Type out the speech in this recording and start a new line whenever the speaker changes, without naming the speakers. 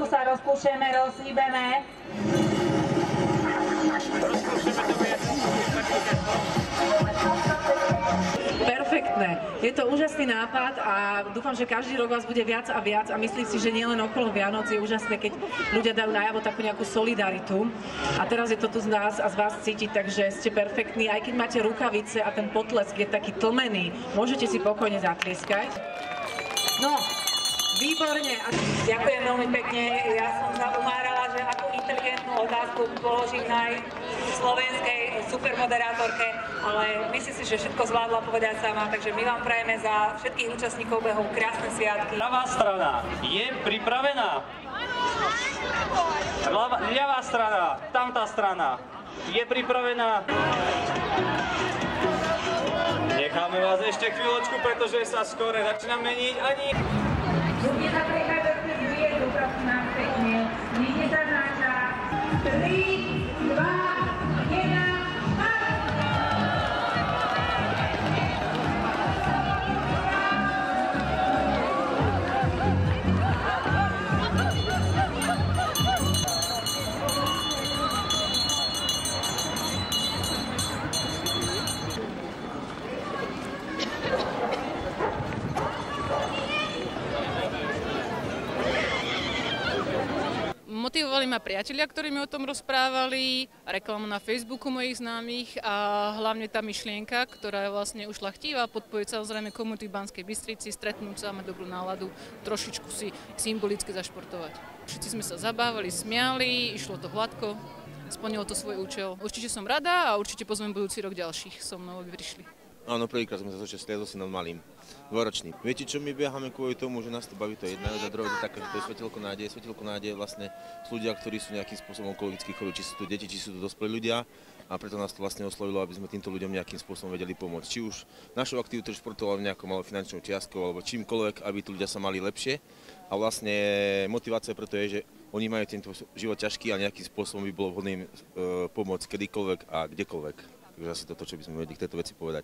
sa rozpúšeme, rozhýbeme.
Perfektné. Je to úžasný nápad a dúfam, že každý rok vás bude viac a viac a myslím si, že nielen okolo Vianoc je úžasné, keď ľudia dajú najavo takú nejakú solidaritu. A teraz je to tu z nás a z vás cítiť, takže ste perfektní. Aj keď máte rukavice a ten potlesk je taký tlmený, môžete si pokojne zatlieskať. No, výborne. Ďakujem veľmi pekne. Ja som sa umárala, že akú inteligentnú otázku položím slovenskej supermoderátorke, ale myslím si, že všetko zvládla povedať sama, takže my vám prajeme za všetkých účastníkov behu krásne sviatky.
Ľavá strana je pripravená. Ľavá strana, tamtá strana je pripravená. Necháme vás ešte chvíľočku, pretože sa skore začína meniť ani...
Ľudia sa prechádzajú cez výjezdu, prosím nás pekne. Nikde sa znáša. 3, 2, 1,
Motivovali ma priatelia, ktorí mi o tom rozprávali, reklamu na Facebooku mojich známych a hlavne tá myšlienka, ktorá je vlastne ušľachtivá, podporiť samozrejme komunitu v Banskej Bystrici, stretnúť sa, mať dobrú náladu, trošičku si symbolicky zašportovať. Všetci sme sa zabávali, smiali, išlo to hladko, splnilo to svoj účel. Určite som rada a určite pozvem budúci rok ďalších so mnou, aby prišli.
Áno, prvýkrát sme sa začali stretli so synom malým, dvoročný. Viete čo, my beháme kvôli tomu, že nás to baví, to je jedna vec a druhá vec taká, že to je svetelko nádeje. Svetelko nádeje vlastne sú ľudia, ktorí sú nejakým spôsobom onkologicky chorí, či sú to deti, či sú to dospelí ľudia a preto nás to vlastne oslovilo, aby sme týmto ľuďom nejakým spôsobom vedeli pomôcť. Či už našou aktivitou športovou nejakou malou finančnou čiastkou alebo čímkoľvek, aby tí ľudia sa mali lepšie. A vlastne motivácia preto je, že oni majú tento život ťažký a nejakým spôsobom by bolo vhodné im pomôcť kedykoľvek a kdekoľvek. Takže asi toto, čo by sme vedeli k tejto veci povedať.